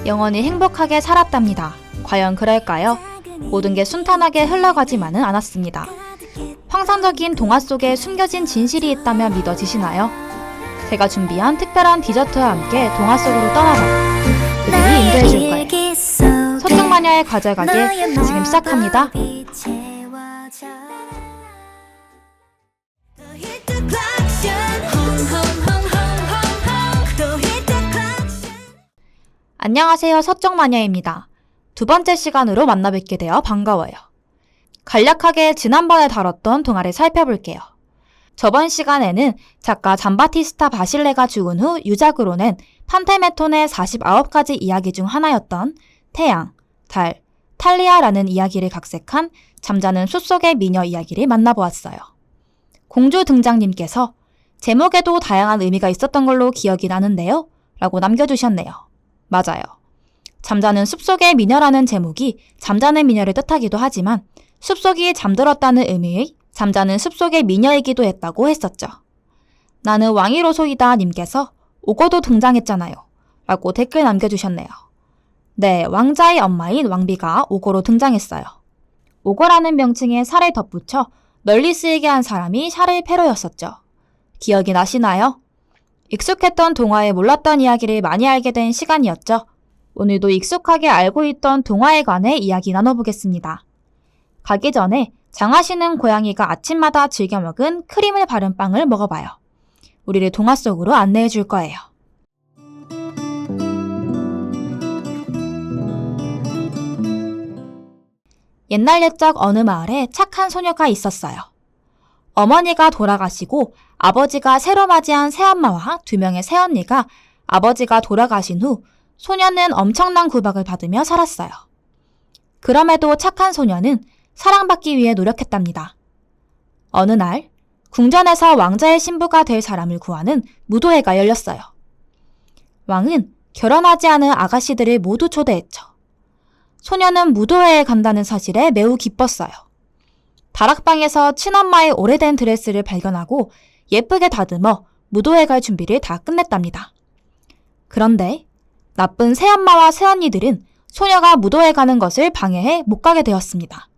영원히 행복하게 살았답니다. 과연 그럴까요? 모든 게 순탄하게 흘러가지만은 않았습니다. 환상적인 동화 속에 숨겨진 진실이 있다면 믿어지시나요? 제가 준비한 특별한 디저트와 함께 동화 속으로 떠나봐 그들이 인도해줄 거예요. 서쪽마녀의 가져가게 지금 시작합니다. 안녕하세요, 서쪽마녀입니다. 두 번째 시간으로 만나뵙게 되어 반가워요. 간략하게 지난번에 다뤘던 동화를 살펴볼게요. 저번 시간에는 작가 잠바티스타 바실레가 죽은 후 유작으로 낸 판테메톤의 49가지 이야기 중 하나였던 태양, 달, 탈리아라는 이야기를 각색한 잠자는 숲속의 미녀 이야기를 만나보았어요. 공주 등장님께서 제목에도 다양한 의미가 있었던 걸로 기억이 나는데요? 라고 남겨주셨네요. 맞아요. 잠자는 숲속의 미녀라는 제목이 잠자는 미녀를 뜻하기도 하지만 숲속이 잠들었다는 의미의 잠자는 숲속의 미녀이기도 했다고 했었죠. 나는 왕이로소이다 님께서 오고도 등장했잖아요. 라고 댓글 남겨주셨네요. 네, 왕자의 엄마인 왕비가 오고로 등장했어요. 오고라는 명칭에 살을 덧붙여 널리 쓰이게 한 사람이 샤를페로였었죠. 기억이 나시나요? 익숙했던 동화에 몰랐던 이야기를 많이 알게 된 시간이었죠. 오늘도 익숙하게 알고 있던 동화에 관해 이야기 나눠보겠습니다. 가기 전에 장하시는 고양이가 아침마다 즐겨 먹은 크림을 바른 빵을 먹어봐요. 우리를 동화 속으로 안내해 줄 거예요. 옛날 옛적 어느 마을에 착한 소녀가 있었어요. 어머니가 돌아가시고 아버지가 새로 맞이한 새엄마와 2명의 새언니가 아버지가 돌아가신 후 소녀는 엄청난 구박을 받으며 살았어요. 그럼에도 착한 소녀는 사랑받기 위해 노력했답니다. 어느 날 궁전에서 왕자의 신부가 될 사람을 구하는 무도회가 열렸어요. 왕은 결혼하지 않은 아가씨들을 모두 초대했죠. 소녀는 무도회에 간다는 사실에 매우 기뻤어요. 다락방에서 친엄마의 오래된 드레스를 발견하고 예쁘게 다듬어 무도회 갈 준비를 다 끝냈답니다. 그런데 나쁜 새엄마와 새언니들은 소녀가 무도회 가는 것을 방해해 못 가게 되었습니다.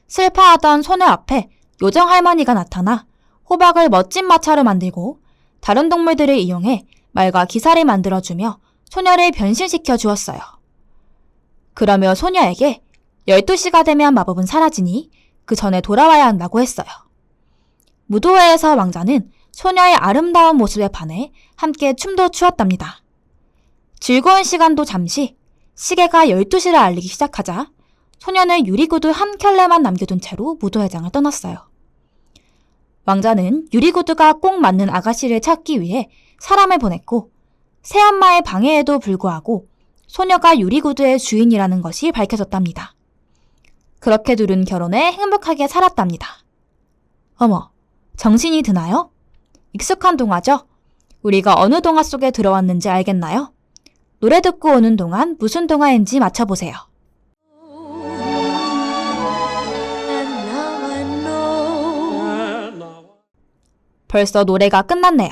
슬퍼하던 소녀 앞에 요정할머니가 나타나 호박을 멋진 마차로 만들고 다른 동물들을 이용해 말과 기사를 만들어주며 소녀를 변신시켜 주었어요. 그러며 소녀에게 12시가 되면 마법은 사라지니 그 전에 돌아와야 한다고 했어요. 무도회에서 왕자는 소녀의 아름다운 모습에 반해 함께 춤도 추었답니다. 즐거운 시간도 잠시 시계가 12시를 알리기 시작하자 소녀는 유리구두 한 켤레만 남겨둔 채로 무도회장을 떠났어요. 왕자는 유리구두가 꼭 맞는 아가씨를 찾기 위해 사람을 보냈고 새엄마의 방해에도 불구하고 소녀가 유리구두의 주인이라는 것이 밝혀졌답니다. 그렇게 둘은 결혼해 행복하게 살았답니다. 어머, 정신이 드나요? 익숙한 동화죠? 우리가 어느 동화 속에 들어왔는지 알겠나요? 노래 듣고 오는 동안 무슨 동화인지 맞춰보세요. 벌써 노래가 끝났네요.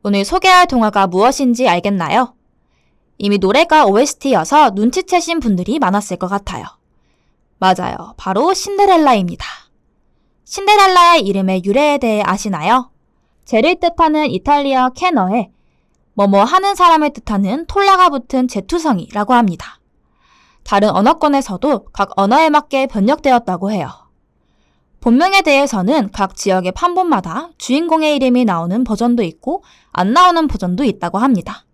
오늘 소개할 동화가 무엇인지 알겠나요? 이미 노래가 OST여서 눈치채신 분들이 많았을 것 같아요. 맞아요. 바로 신데렐라입니다. 신데렐라의 이름의 유래에 대해 아시나요? 재를 뜻하는 이탈리아 캐너에 뭐뭐 하는 사람을 뜻하는 톨라가 붙은 제투성이라고 합니다. 다른 언어권에서도 각 언어에 맞게 번역되었다고 해요. 본명에 대해서는 각 지역의 판본마다 주인공의 이름이 나오는 버전도 있고 안 나오는 버전도 있다고 합니다.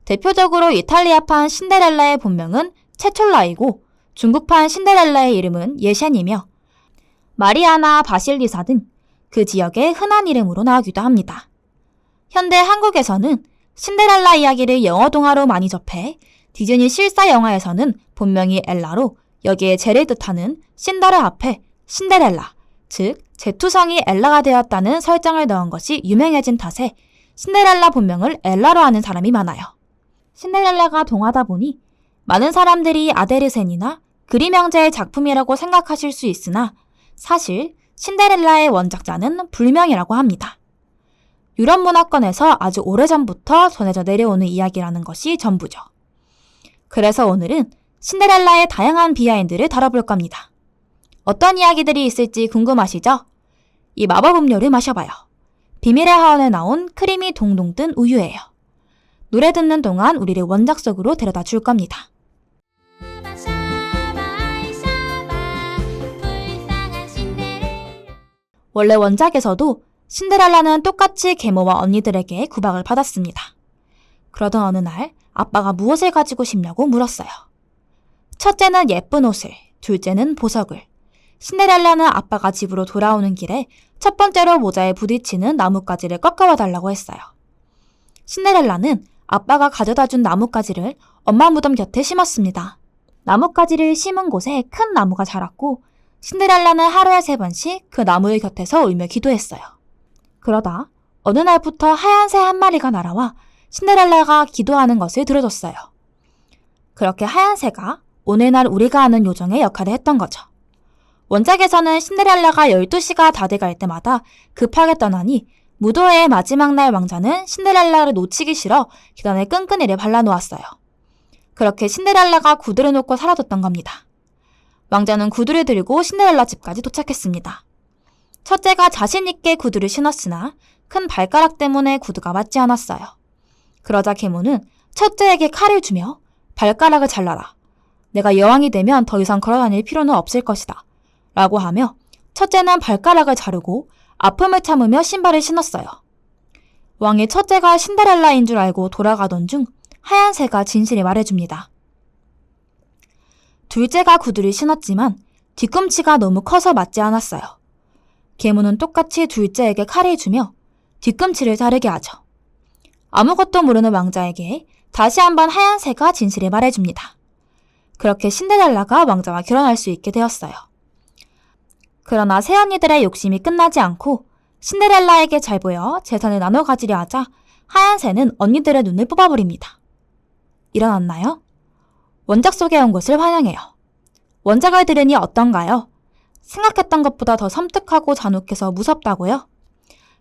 대표적으로 이탈리아판 신데렐라의 본명은 체촐라이고 중국판 신데렐라의 이름은 예셴이며 마리아나 바실리사 등 그 지역의 흔한 이름으로 나오기도 합니다. 현대 한국에서는 신데렐라 이야기를 영어 동화로 많이 접해 디즈니 실사 영화에서는 본명이 엘라로 여기에 제를 뜻하는 신다르 앞에 신데렐라, 즉 제투성이 엘라가 되었다는 설정을 넣은 것이 유명해진 탓에 신데렐라 본명을 엘라로 아는 사람이 많아요. 신데렐라가 동화다 보니 많은 사람들이 아데르센이나 그림 형제의 작품이라고 생각하실 수 있으나 사실 신데렐라의 원작자는 불명이라고 합니다. 유럽 문화권에서 아주 오래전부터 전해져 내려오는 이야기라는 것이 전부죠. 그래서 오늘은 신데렐라의 다양한 비하인드를 다뤄볼 겁니다. 어떤 이야기들이 있을지 궁금하시죠? 이 마법 음료를 마셔봐요. 비밀의 하원에 나온 크림이 동동 뜬 우유예요. 노래 듣는 동안 우리를 원작 속으로 데려다 줄 겁니다. 원래 원작에서도 신데렐라는 똑같이 계모와 언니들에게 구박을 받았습니다. 그러던 어느 날 아빠가 무엇을 가지고 싶냐고 물었어요. 첫째는 예쁜 옷을, 둘째는 보석을. 신데렐라는 아빠가 집으로 돌아오는 길에 첫 번째로 모자에 부딪히는 나뭇가지를 꺾어와 달라고 했어요. 신데렐라는 아빠가 가져다 준 나뭇가지를 엄마 무덤 곁에 심었습니다. 나뭇가지를 심은 곳에 큰 나무가 자랐고 신데렐라는 하루에 3번씩 그 나무의 곁에서 울며 기도했어요. 그러다 어느 날부터 하얀 새 한 마리가 날아와 신데렐라가 기도하는 것을 들어줬어요. 그렇게 하얀 새가 오늘날 우리가 아는 요정의 역할을 했던 거죠. 원작에서는 신데렐라가 12시가 다 돼갈 때마다 급하게 떠나니 무도회의 마지막 날 왕자는 신데렐라를 놓치기 싫어 계단에 끈끈이를 발라놓았어요. 그렇게 신데렐라가 구두를 놓고 사라졌던 겁니다. 왕자는 구두를 들고 신데렐라 집까지 도착했습니다. 첫째가 자신있게 구두를 신었으나 큰 발가락 때문에 구두가 맞지 않았어요. 그러자 계모는 첫째에게 칼을 주며 발가락을 잘라라. 내가 여왕이 되면 더 이상 걸어다닐 필요는 없을 것이다. 라고 하며 첫째는 발가락을 자르고 아픔을 참으며 신발을 신었어요. 왕이 첫째가 신데렐라인 줄 알고 돌아가던 중 하얀 새가 진실을 말해줍니다. 둘째가 구두를 신었지만 뒤꿈치가 너무 커서 맞지 않았어요. 계모는 똑같이 둘째에게 칼을 주며 뒤꿈치를 자르게 하죠. 아무것도 모르는 왕자에게 다시 한번 하얀 새가 진실을 말해줍니다. 그렇게 신데렐라가 왕자와 결혼할 수 있게 되었어요. 그러나 새언니들의 욕심이 끝나지 않고 신데렐라에게 잘 보여 재산을 나눠 가지려 하자 하얀 새는 언니들의 눈을 뽑아버립니다. 일어났나요? 원작 속에 온 것을 환영해요. 원작을 들으니 어떤가요? 생각했던 것보다 더 섬뜩하고 잔혹해서 무섭다고요?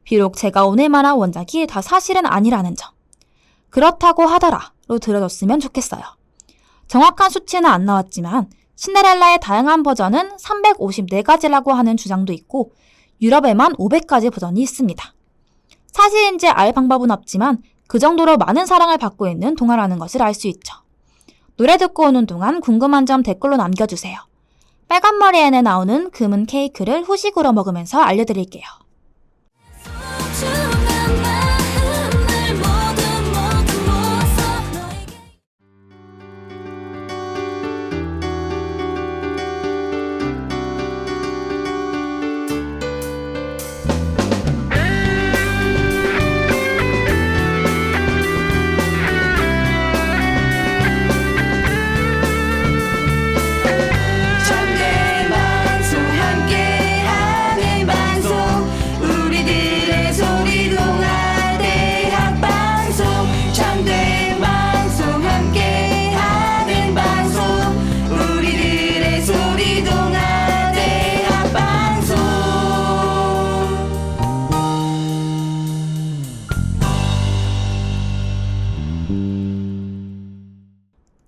비록 제가 오늘 말한 원작이 다 사실은 아니라는 점. 그렇다고 하더라로 들어줬으면 좋겠어요. 정확한 수치는 안 나왔지만 신데렐라의 다양한 버전은 354가지라고 하는 주장도 있고 유럽에만 500가지 버전이 있습니다. 사실인지 알 방법은 없지만 그 정도로 많은 사랑을 받고 있는 동화라는 것을 알 수 있죠. 노래 듣고 오는 동안 궁금한 점 댓글로 남겨주세요. 빨간머리엔에 나오는 금은 케이크를 후식으로 먹으면서 알려드릴게요.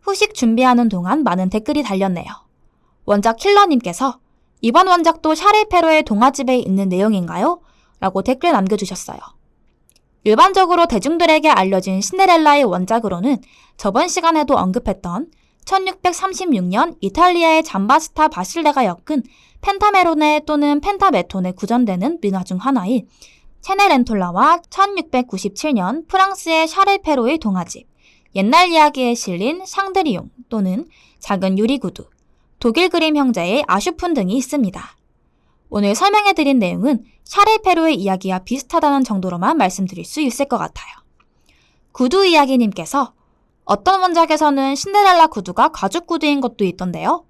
후식 준비하는 동안 많은 댓글이 달렸네요. 원작 킬러님께서 이번 원작도 샤를페로의 동화집에 있는 내용인가요? 라고 댓글 남겨주셨어요. 일반적으로 대중들에게 알려진 신데렐라의 원작으로는 저번 시간에도 언급했던 1636년 이탈리아의 잠바스타 바실레가 엮은 펜타메로네 또는 펜타메톤에 구전되는 민화 중 하나인 체네렌톨라와 1697년 프랑스의 샤를페로의 동화집, 옛날 이야기에 실린 샹드리옹 또는 작은 유리구두, 독일 그림 형제의 아슈푼 등이 있습니다. 오늘 설명해드린 내용은 샤를페로의 이야기와 비슷하다는 정도로만 말씀드릴 수 있을 것 같아요. 구두 이야기님께서 어떤 원작에서는 신데렐라 구두가 가죽 구두인 것도 있던데요?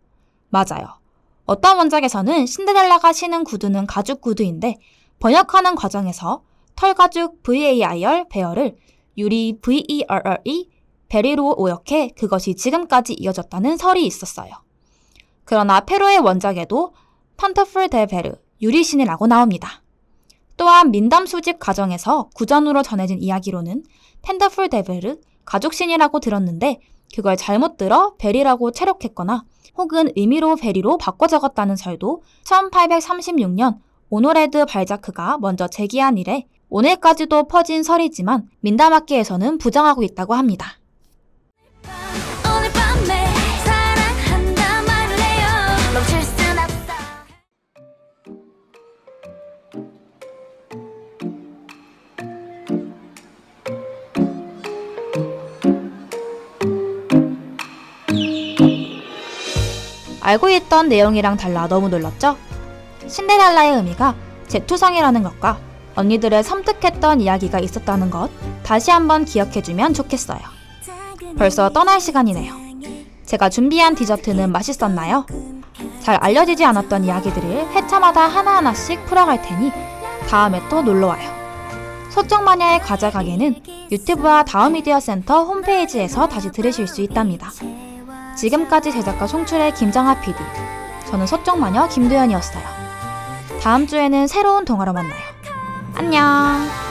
맞아요. 어떤 원작에서는 신데렐라가 신은 구두는 가죽 구두인데 번역하는 과정에서 털가죽 VAIR 베어를 유리 VERRE 베리로 오역해 그것이 지금까지 이어졌다는 설이 있었어요. 그러나 페루의 원작에도 판터풀 데 베르, 유리신이라고 나옵니다. 또한 민담 수집 과정에서 구전으로 전해진 이야기로는 펜더풀 데 베르, 가죽신이라고 들었는데 그걸 잘못 들어 베리라고 체록했거나 혹은 의미로 베리로 바꿔 적었다는 설도 1836년 오노레드 발자크가 먼저 제기한 이래 오늘까지도 퍼진 설이지만 민담학계에서는 부정하고 있다고 합니다. 오늘 밤에 사랑한다 말을 해요. 멈출 순 없어. 알고 있던 내용이랑 달라 너무 놀랐죠? 신데렐라의 의미가 재투성이라는 것과 언니들을 섬뜩했던 이야기가 있었다는 것 다시 한번 기억해주면 좋겠어요. 벌써 떠날 시간이네요. 제가 준비한 디저트는 맛있었나요? 잘 알려지지 않았던 이야기들을 회차마다 하나하나씩 풀어갈 테니 다음에 또 놀러와요. 소쩍마녀의 과자 가게는 유튜브와 다음미디어 센터 홈페이지에서 다시 들으실 수 있답니다. 지금까지 제작과 송출의 김정아 PD, 저는 소쩍마녀 김도연이었어요. 다음 주에는 새로운 동화로 만나요. 안녕!